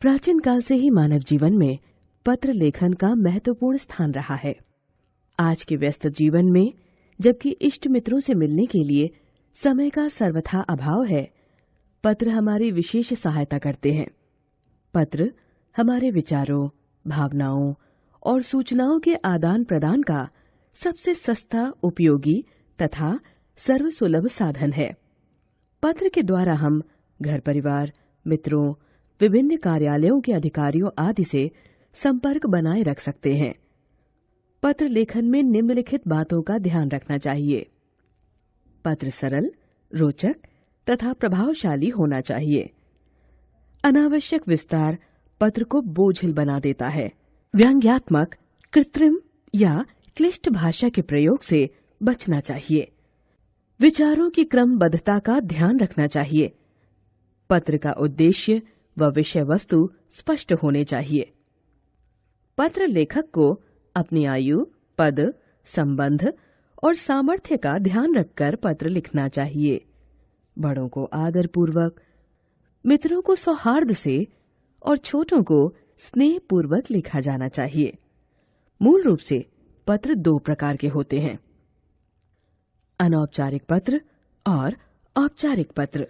प्राचीन काल से ही मानव जीवन में पत्र लेखन का महत्वपूर्ण स्थान रहा है। आज के व्यस्त जीवन में जबकि इष्ट मित्रों से मिलने के लिए समय का सर्वथा अभाव है, पत्र हमारी विशेष सहायता करते हैं। पत्र हमारे विचारों, भावनाओं और सूचनाओं के आदान प्रदान का सबसे सस्ता, उपयोगी तथा सर्वसुलभ साधन है। पत्र के द्वारा हम घर परिवार, मित्रों, विभिन्न कार्यालयों के अधिकारियों आदि से संपर्क बनाए रख सकते हैं। पत्र लेखन में निम्नलिखित बातों का ध्यान रखना चाहिए। पत्र सरल, रोचक तथा प्रभावशाली होना चाहिए। अनावश्यक विस्तार पत्र को बोझिल बना देता है। व्यंग्यात्मक, कृत्रिम या क्लिष्ट भाषा के प्रयोग से बचना चाहिए। विचारों की क्रमबद्धता का ध्यान रखना चाहिए। पत्र का उद्देश्य व विषय वस्तु स्पष्ट होने चाहिए। पत्र लेखक को अपनी आयु, पद, संबंध और सामर्थ्य का ध्यान रखकर पत्र लिखना चाहिए। बड़ों को आदर पूर्वक, मित्रों को सौहार्द से और छोटों को स्नेह पूर्वक लिखा जाना चाहिए। मूल रूप से पत्र दो प्रकार के होते हैं, अनौपचारिक पत्र और औपचारिक पत्र।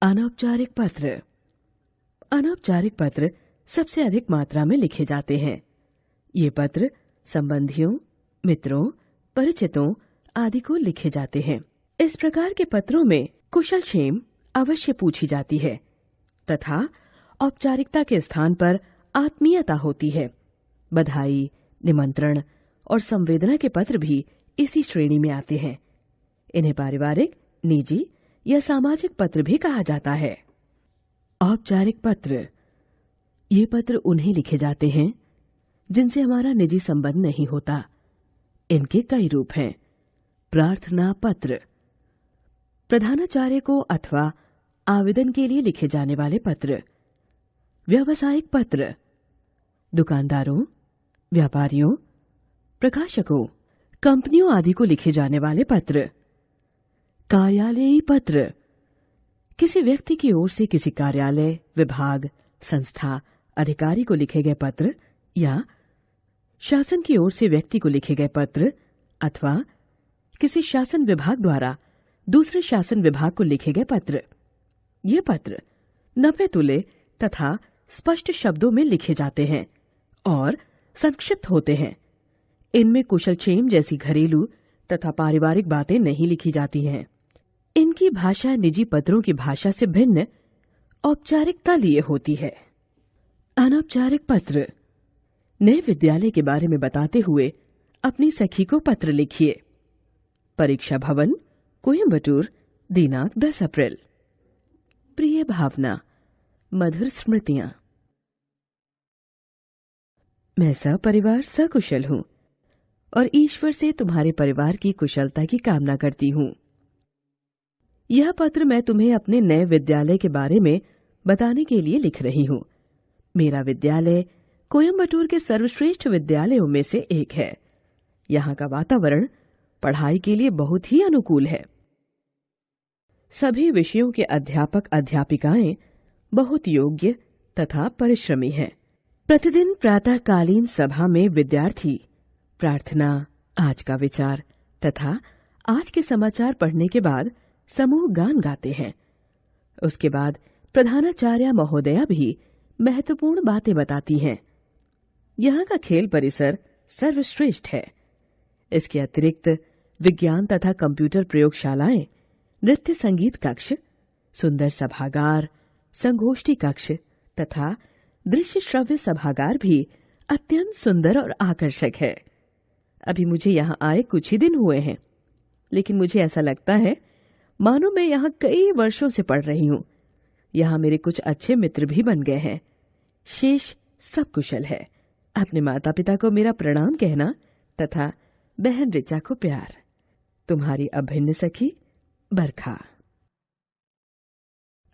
अनौपचारिक पत्र। अनौपचारिक पत्र सबसे अधिक मात्रा में लिखे जाते हैं। ये पत्र संबंधियों, मित्रों, परिचितों आदि को लिखे जाते हैं। इस प्रकार के पत्रों में कुशलक्षेम अवश्य पूछी जाती है तथा औपचारिकता के स्थान पर आत्मीयता होती है। बधाई, निमंत्रण और संवेदना के पत्र भी इसी श्रेणी में आते हैं। इन्हें पारिवारिक, निजी या सामाजिक पत्र भी कहा जाता है। औपचारिक पत्र। ये पत्र उन्हें लिखे जाते हैं जिनसे हमारा निजी संबंध नहीं होता। इनके कई रूप हैं। प्रार्थना पत्र, प्रधानाचार्य को अथवा आवेदन के लिए लिखे जाने वाले पत्र। व्यावसायिक पत्र, दुकानदारों, व्यापारियों, प्रकाशकों, कंपनियों आदि को लिखे जाने वाले पत्र। कार्यालयीय पत्र, किसी व्यक्ति की ओर से किसी कार्यालय, विभाग, संस्था, अधिकारी को लिखे गए पत्र या शासन की ओर से व्यक्ति को लिखे गए पत्र अथवा किसी शासन विभाग द्वारा दूसरे शासन विभाग को लिखे गए पत्र। ये पत्र नपे तुले तथा स्पष्ट शब्दों में लिखे जाते हैं और संक्षिप्त होते हैं। इनमें कुशलक्षेम जैसी घरेलू तथा पारिवारिक बातें नहीं लिखी जाती हैं। इनकी भाषा निजी पत्रों की भाषा से भिन्न औपचारिकता लिए होती है। अनौपचारिक पत्र। नए विद्यालय के बारे में बताते हुए अपनी सखी को पत्र लिखिए। परीक्षा भवन, कोयम्बटूर, दिनांक 10 अप्रैल। प्रिय भावना, मधुर स्मृतियां। मैं सपरिवार सकुशल हूं और ईश्वर से तुम्हारे परिवार की कुशलता की कामना करती हूं। यह पत्र मैं तुम्हें अपने नए विद्यालय के बारे में बताने के लिए लिख रही हूं। मेरा विद्यालय कोयम्बटूर के सर्वश्रेष्ठ विद्यालयों में से एक है। यहाँ का वातावरण पढ़ाई के लिए बहुत ही अनुकूल है। सभी विषयों के अध्यापक अध्यापिकाएं बहुत योग्य तथा परिश्रमी हैं। प्रतिदिन प्रातःकालीन सभा में विद्यार्थी प्रार्थना, आज का विचार तथा आज के समाचार पढ़ने के बाद समूह गान गाते हैं। उसके बाद प्रधानाचार्य महोदया भी महत्वपूर्ण बातें बताती हैं। यहाँ का खेल परिसर सर्वश्रेष्ठ है। इसके अतिरिक्त विज्ञान तथा कंप्यूटर प्रयोगशालाएं, नृत्य संगीत कक्ष, सुंदर सभागार, संगोष्ठी कक्ष तथा दृश्य श्रव्य सभागार भी अत्यंत सुंदर और आकर्षक है। अभी मुझे यहाँ आए कुछ ही दिन हुए हैं, लेकिन मुझे ऐसा लगता है मानो मैं यहाँ कई वर्षों से पढ़ रही हूँ। यहाँ मेरे कुछ अच्छे मित्र भी बन गए हैं। शेष सब कुशल है। अपने माता पिता को मेरा प्रणाम कहना तथा बहन ऋचा को प्यार। तुम्हारी अभिन्न सखी बरखा।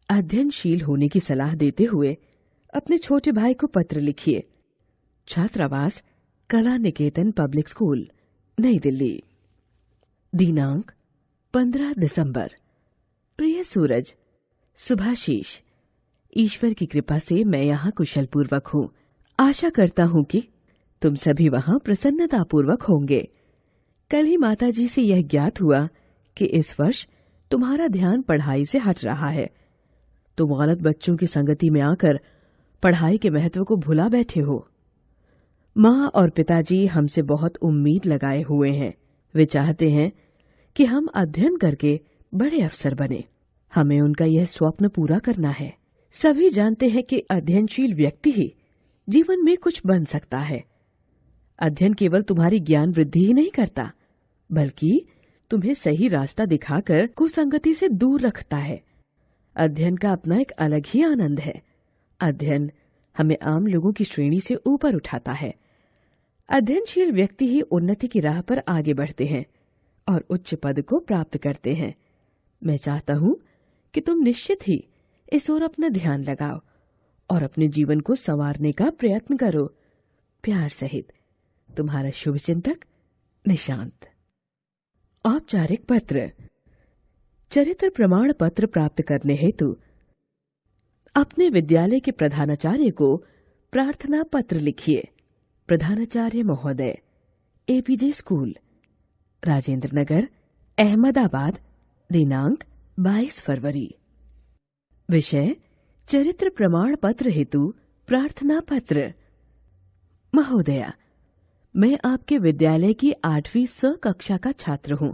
अध्ययनशील होने की सलाह देते हुए अपने छोटे भाई को पत्र लिखिए। छात्रावास, कला निकेतन पब्लिक स्कूल, नई दिल्ली। दिनांक 15 दिसंबर। प्रिय सूरज, सुभाशीष, ईश्वर की कृपा से मैं यहाँ कुशल पूर्वक हूँ। आशा करता हूँ कि तुम सभी वहाँ प्रसन्नता पूर्वक होंगे। कल ही माताजी से यह ज्ञात हुआ कि इस वर्ष तुम्हारा ध्यान पढ़ाई से हट रहा है। तुम गलत बच्चों की संगति में आकर पढ़ाई के महत्व को भुला बैठे हो। माँ और पिताजी हमसे बहुत उम्मीद लगाए हुए हैं। वे चाहते हैं कि हम अध्ययन करके बड़े अफसर बने। हमें उनका यह स्वप्न पूरा करना है। सभी जानते हैं कि अध्ययनशील व्यक्ति ही जीवन में कुछ बन सकता है। अध्ययन केवल तुम्हारी ज्ञान वृद्धि ही नहीं करता, बल्कि तुम्हें सही रास्ता दिखाकर कुसंगति से दूर रखता है। अध्ययन का अपना एक अलग ही आनंद है। अध्ययन हमें आम लोगों की श्रेणी से ऊपर उठाता है। अध्ययनशील व्यक्ति ही उन्नति की राह पर आगे बढ़ते हैं और उच्च पद को प्राप्त करते हैं। मैं चाहता हूं कि तुम निश्चित ही इस ओर अपना ध्यान लगाओ और अपने जीवन को संवारने का प्रयत्न करो। प्यार सहित तुम्हारा शुभचिंतक निशांत। औपचारिक पत्र। चरित्र प्रमाण पत्र प्राप्त करने हेतु अपने विद्यालय के प्रधानाचार्य को प्रार्थना पत्र लिखिए। प्रधानाचार्य महोदय, एपीजे स्कूल, राजेंद्र नगर, अहमदाबाद, दिनांक 22 फरवरी। विषय चरित्र प्रमाण पत्र हेतु प्रार्थना पत्र। महोदया, मैं आपके विद्यालय की 8वीं स कक्षा का छात्र हूँ।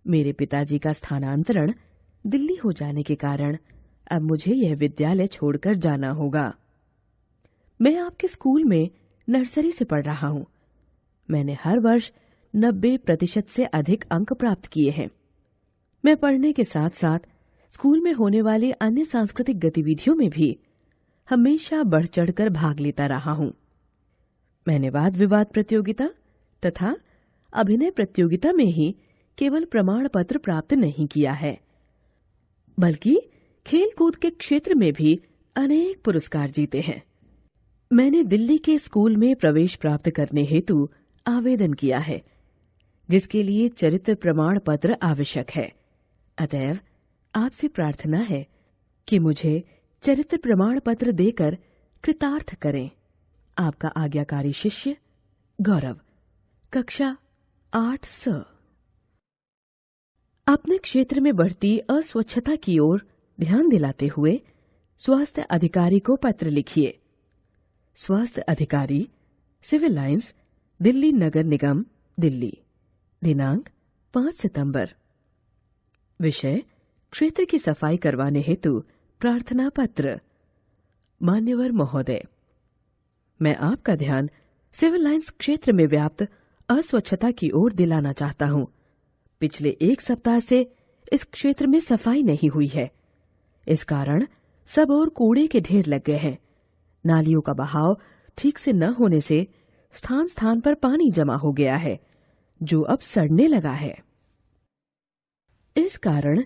मेरे पिताजी का स्थानांतरण दिल्ली हो जाने के कारण अब मुझे यह विद्यालय छोड़कर जाना होगा। मैं आपके स्कूल में नर्सरी से पढ़ रहा हूँ। मैंने हर वर्ष 90% से अधिक अंक प्राप्त किए हैं। मैं पढ़ने के साथ साथ स्कूल में होने वाली अन्य सांस्कृतिक गतिविधियों में भी हमेशा बढ़ चढ़कर भाग लेता रहा हूँ। मैंने वाद विवाद प्रतियोगिता तथा अभिनय प्रतियोगिता में ही केवल प्रमाण पत्र प्राप्त नहीं किया है, बल्कि खेल कूद के क्षेत्र में भी अनेक पुरस्कार जीते हैं। मैंने दिल्ली के स्कूल में प्रवेश प्राप्त करने हेतु आवेदन किया है, जिसके लिए चरित्र प्रमाण पत्र आवश्यक है। अतएव आपसे प्रार्थना है कि मुझे चरित्र प्रमाण पत्र देकर कृतार्थ करें। आपका आज्ञाकारी शिष्य गौरव, कक्षा 8 स। अपने क्षेत्र में बढ़ती अस्वच्छता की ओर ध्यान दिलाते हुए स्वास्थ्य अधिकारी को पत्र लिखिए। स्वास्थ्य अधिकारी, सिविल लाइंस, दिल्ली नगर निगम, दिल्ली, दिनांक 5 सितंबर। विषय क्षेत्र की सफाई करवाने हेतु प्रार्थना पत्र। मान्यवर महोदय, मैं आपका ध्यान सिविल लाइंस क्षेत्र में व्याप्त अस्वच्छता की ओर दिलाना चाहता हूँ। पिछले 1 सप्ताह से इस क्षेत्र में सफाई नहीं हुई है। इस कारण सब ओर कूड़े के ढेर लग गए हैं। नालियों का बहाव ठीक से न होने से स्थान स्थान पर पानी जमा हो गया है, जो अब सड़ने लगा है। इस कारण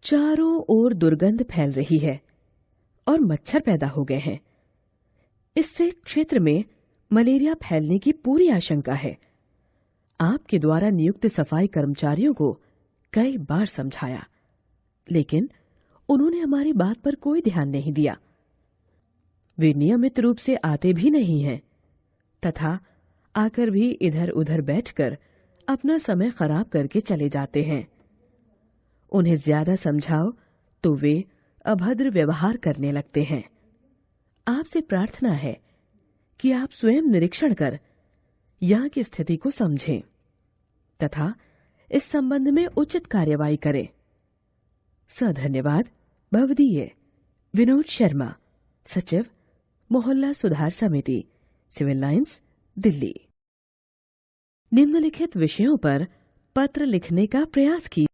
चारों ओर दुर्गंध फैल रही है और मच्छर पैदा हो गए हैं। इससे क्षेत्र में मलेरिया फैलने की पूरी आशंका है। आपके द्वारा नियुक्त सफाई कर्मचारियों को कई बार समझाया, लेकिन उन्होंने हमारी बात पर कोई ध्यान नहीं दिया। वे नियमित रूप से आते भी नहीं हैं तथा आकर भी इधर उधर बैठकर अपना समय खराब करके चले जाते हैं। उन्हें ज्यादा समझाओ तो वे अभद्र व्यवहार करने लगते हैं। आपसे प्रार्थना है कि आप स्वयं निरीक्षण कर यहाँ की स्थिति को समझें तथा इस संबंध में उचित कार्यवाही करें। सधन्यवाद। भवदीय विनोद शर्मा, सचिव, मोहल्ला सुधार समिति, सिविल लाइंस, दिल्ली। निम्नलिखित विषयों पर पत्र लिखने का प्रयास कीजिए।